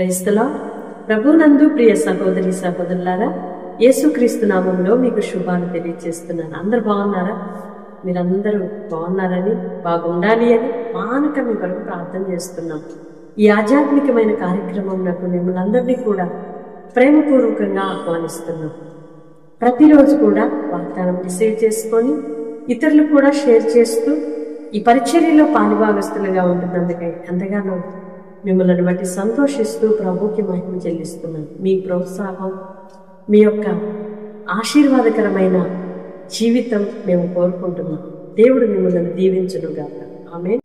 Praise the lord. ప్రభునందు ప్రియ సహోదరి సహోదరులారా, యేసుక్రీస్తు నామములో మీకు శుభాలు తెలియజేస్తున్నాను. అందరు బాగున్నారా? మీరందరూ బాగున్నారని, బాగుండాలి అని మానక మీ కొరకు ప్రార్థన చేస్తున్నాం. ఈ ఆధ్యాత్మికమైన కార్యక్రమంలో మిమ్మల్ని అందరినీ కూడా ప్రేమపూర్వకంగా ఆహ్వానిస్తున్నాం. ప్రతిరోజు కూడా వాగ్దానం రిసీవ్ చేసుకొని ఇతరులు కూడా షేర్ చేస్తూ ఈ పరిచర్యలో పాలుభాగస్తులుగా ఉంటున్నందుకై ఎంతగానో మిమ్మల్ని బట్టి సంతోషిస్తూ ప్రభుకి మహిమ చెల్లిస్తున్నాను. మీ ప్రోత్సాహం, మీ యొక్క ఆశీర్వాదకరమైన జీవితం మేము కోరుకుంటున్నాం. దేవుడు మిమ్మల్ని దీవించునుగాక. ఆమేన్.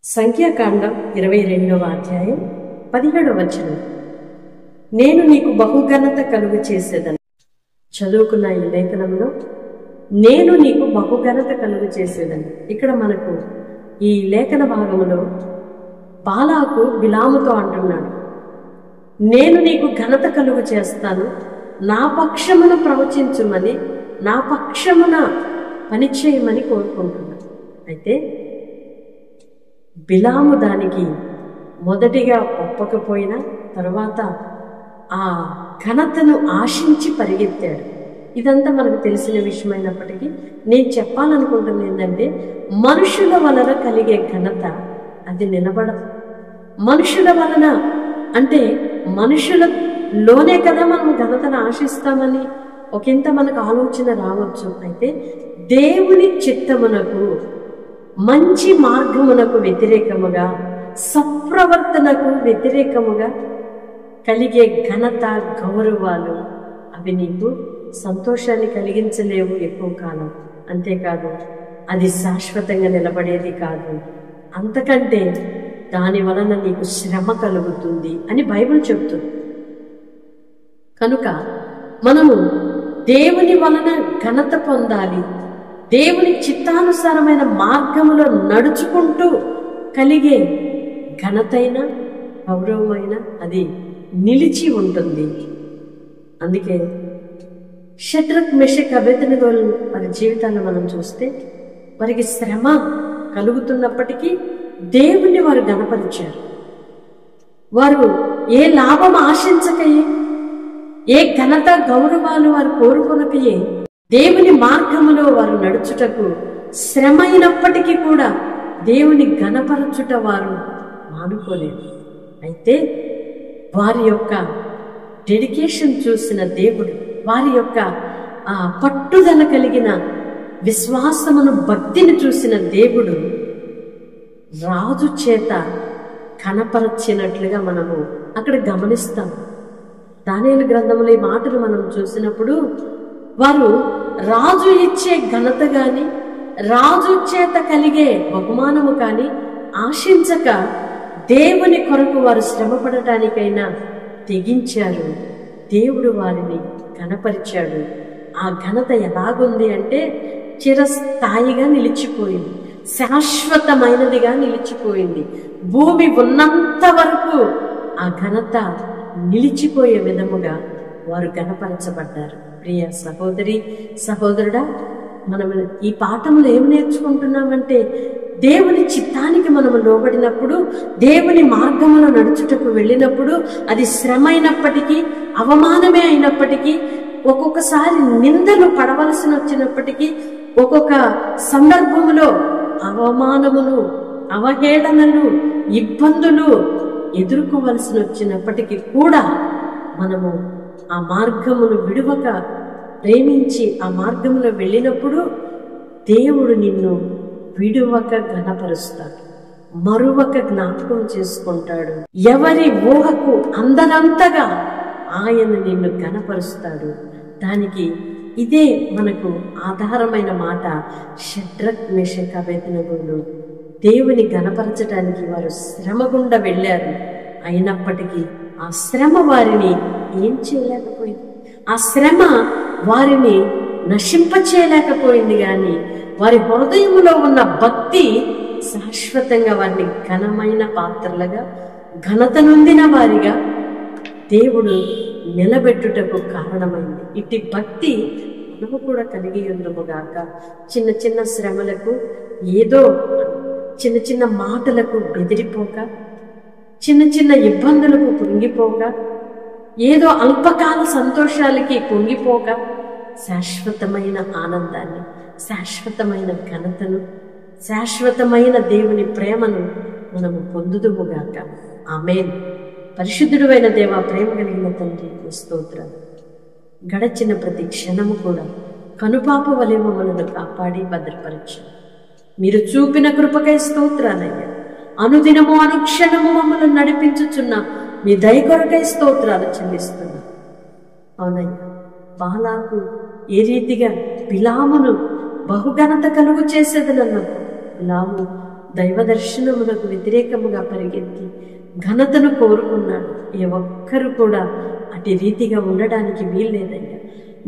సంఖ్యాకాండం 22వ అధ్యాయం 17వ వచనం. నేను నీకు బహుఘనత కలుగు చేసేదని. చదువుకున్న ఈ లేఖనంలో నేను నీకు బహుఘనత కలుగు చేసేదని. ఇక్కడ మనకు ఈ లేఖన భాగంలో బాలాకు బిలాముతో అంటున్నాడు, నేను నీకు ఘనత కలుగు చేస్తాను, నా పక్షమును ప్రవచించుమని, నా పక్షమున పనిచేయమని కోరుకుంటున్నాడు. అయితే బిలాము దానికి మొదటిగా ఒప్పకపోయినా తర్వాత ఆ ఘనతను ఆశించి పరిగెత్తాడు. ఇదంతా మనకు తెలిసిన విషయమైనప్పటికీ నేను చెప్పాలనుకుంటుంది ఏంటంటే, మనుషుల వలన కలిగే ఘనత అది నిలబడదు. మనుషుల వలన అంటే మనుషులలోనే కదా మనం ఘనతను ఆశిస్తామని ఒకంత మనకు ఆలోచన రావచ్చు. అయితే దేవుని చిత్తమునకు, మంచి మార్గమునకు వ్యతిరేకముగా, సత్ప్రవర్తనకు వ్యతిరేకముగా కలిగే ఘనత, గౌరవాలు అవి నీకు సంతోషాన్ని కలిగించలేవు ఎక్కువ కాలం. అంతేకాదు అది శాశ్వతంగా నిలబడేది కాదు. అంతకంటే దాని వలన నీకు శ్రమ కలుగుతుంది అని బైబిల్ చెప్తుంది. కనుక మనము దేవుని వలన ఘనత పొందాలి. దేవుని చిత్తానుసారమైన మార్గములో నడుచుకుంటూ కలిగే ఘనతైన, గౌరవమైన అది నిలిచి ఉంటుంది. అందుకే షడ్రక్, మెషక్, అబేద్నెగోల వారి జీవితాన్ని మనం చూస్తే వారికి శ్రమ కలుగుతున్నప్పటికీ దేవుణ్ణి వారు గణపరిచారు. వారు ఏ లాభం ఆశించకయే, ఏ ఘనత గౌరవాలు వారు కోరుకొనకయే దేవుని మార్గములో వారు నడుచుటకు శ్రమ అయినప్పటికీ కూడా దేవుని గణపరచుట వారు మానుకోలేదు. అయితే వారి యొక్క డెడికేషన్ చూసిన దేవుడు, వారి యొక్క పట్టుదల కలిగిన విశ్వాసమును, భక్తిని చూసిన దేవుడు రాజు చేత కనపరచినట్లుగా మనము అక్కడ గమనిస్తాం. దానియేలు గ్రంథంలో ఈ మాటలు మనం చూసినప్పుడు వారు రాజు ఇచ్చే ఘనత గాని, రాజు చేత కలిగే బహుమానము కానీ ఆశించక దేవుని కొరకు వారు శ్రమపడటానికైనా తెగించారు. దేవుడు వారిని ఘనపరిచాడు. ఆ ఘనత ఎలాగుంది అంటే చిరస్థాయిగా నిలిచిపోయింది, శాశ్వతమైనదిగా నిలిచిపోయింది. భూమి ఉన్నంత వరకు ఆ ఘనత నిలిచిపోయే విధముగా వారు ఘనపరచబడ్డారు. ప్రియ సహోదరి సహోదరుడా, మనం ఈ పాఠంలో ఏం నేర్చుకుంటున్నామంటే, దేవుని చిత్తానికి మనము లోబడినప్పుడు, దేవుని మార్గంలో నడుచుటకు వెళ్ళినప్పుడు అది శ్రమ అయినప్పటికీ, అవమానమే అయినప్పటికీ, ఒక్కొక్కసారి నిందలు పడవలసి వచ్చినప్పటికీ, ఒక్కొక్క సందర్భములో అవమానములు, అవహేళనలు, ఇబ్బందులు ఎదుర్కోవలసి వచ్చినప్పటికీ కూడా మనము ఆ మార్గమును విడువక ప్రేమించి ఆ మార్గంలో వెళ్ళినప్పుడు దేవుడు నిన్ను విడువక ఘనపరుస్తాడు, మరువక జ్ఞాపకం చేసుకుంటాడు. ఎవరి ఊహకు అందనంతగా ఆయన నిన్ను ఘనపరుస్తాడు. దానికి ఇదే మనకు ఆధారమైన మాట. షడ్రక్, మెషక్, అబేద్నెగోలు దేవుని ఘనపరచడానికి వారు శ్రమ గుండా వెళ్ళారు. అయినప్పటికీ ఆ శ్రమ వారిని ఏం చేయలేకపోయింది, ఆ శ్రమ వారిని నశింపచేయలేకపోయింది. కానీ వారి హృదయంలో ఉన్న భక్తి శాశ్వతంగా వారిని ఘనమైన పాత్రలుగా, ఘనత నొందిన వారిగా దేవుడు నిలబెట్టుటకు కారణమైంది. ఇట్టి భక్తి మనము కూడా కలిగి ఉందముగాక. చిన్న చిన్న శ్రమలకు, ఏదో చిన్న చిన్న మాటలకు బెదిరిపోక చిన్న చిన్న ఇబ్బందులకు పొంగిపోక, ఏదో అల్పకాల సంతోషాలకి పొంగిపోక, శాశ్వతమైన ఆనందాన్ని, శాశ్వతమైన ఘనతను, శాశ్వతమైన దేవుని ప్రేమను మనము పొందుదుముగాక. ఆమేన్. పరిశుద్ధుడు అయిన దేవా, ప్రేమ కలిగిన తండ్రి, స్తోత్రం. గడచిన ప్రతి క్షణము కూడా కనుపాప వలె మమ్మలను కాపాడి భద్రపరచు. మీరు చూపిన కృపకై స్తోత్రాలయ్యా. అనుదినము అనుక్షణము మమ్మల్ని నడిపించుచున్న మీ దయ కొరకై స్తోత్రాలు చెల్లిస్తున్నా. అవునయ్యా, బాలాకు ఏ రీతిగా బిలామును బహుఘనత కలుగు చేసేదనన్నప్పుడు బిలాము దైవ దర్శనమునకు వ్యతిరేకముగా పరిగెత్తి ఘనతను కోరుకున్నాడు. ఏ ఒక్కరు కూడా అటు రీతిగా ఉండడానికి వీల్లేదయ్యా.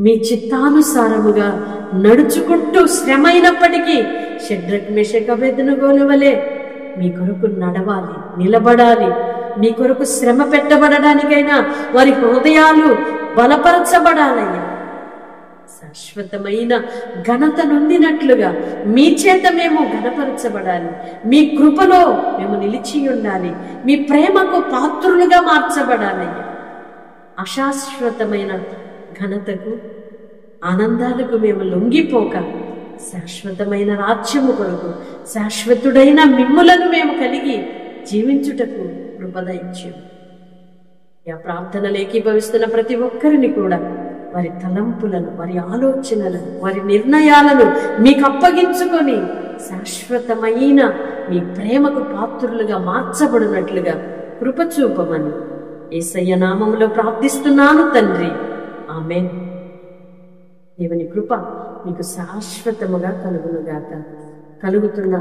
మీ చిత్తానుసారముగా నడుచుకుంటూ శ్రమైనప్పటికీ షడ్రక్ మెషక్ అబేద్నెగోల వలె మీ కొరకు నడవాలి, నిలబడాలి. మీ కొరకు శ్రమ పెట్టబడడానికైనా వారి హృదయాలు బలపరచబడాలయ్యా. శాశ్వతమైన ఘనత నొందినట్లుగా మీ చేత మేము ఘనపరచబడాలి. మీ కృపలో మేము నిలిచి ఉండాలి. మీ ప్రేమకు పాత్రులుగా మార్చబడాలయ్యా. అశాశ్వతమైన ఘనతకు, ఆనందాలకు మేము లొంగిపోక శాశ్వతమైన రాజ్యము కొరకు, శాశ్వతుడైన మిమ్ములను మేము కలిగి జీవించుటకు కృపదయిచ్చు. ఆ ప్రార్థనలు ఏకీభవిస్తున్న ప్రతి ఒక్కరిని కూడా వారి తలంపులను, వారి ఆలోచనలను, వారి నిర్ణయాలను మీకు అప్పగించుకొని శాశ్వతమైన మీ ప్రేమకు పాత్రులుగా మార్చబడినట్లుగా కృప చూపమని యేసయ్య నామములో ప్రార్థిస్తున్నాను తండ్రి. ఆమేన్. దేవుని కృప మీకు శాశ్వతముగా కలుగునుగాక. కలుగుతున్న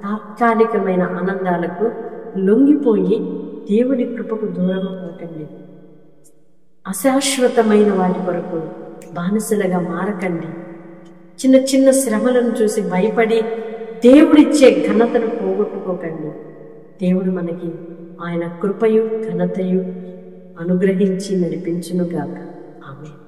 తాత్కాలికమైన ఆనందాలకు లొంగిపోయి దేవుని కృపకు దూరం అవ్వకండి. అశాశ్వతమైన వాటి కొరకు బానిసలుగా మారకండి. చిన్న చిన్న శ్రమలను చూసి భయపడి దేవుడిచ్చే ఘనతను పోగొట్టుకోకండి. దేవుడు మనకి ఆయన కృపయు ఘనతయు అనుగ్రహించి నడిపించునుగాక. ఆమేన్.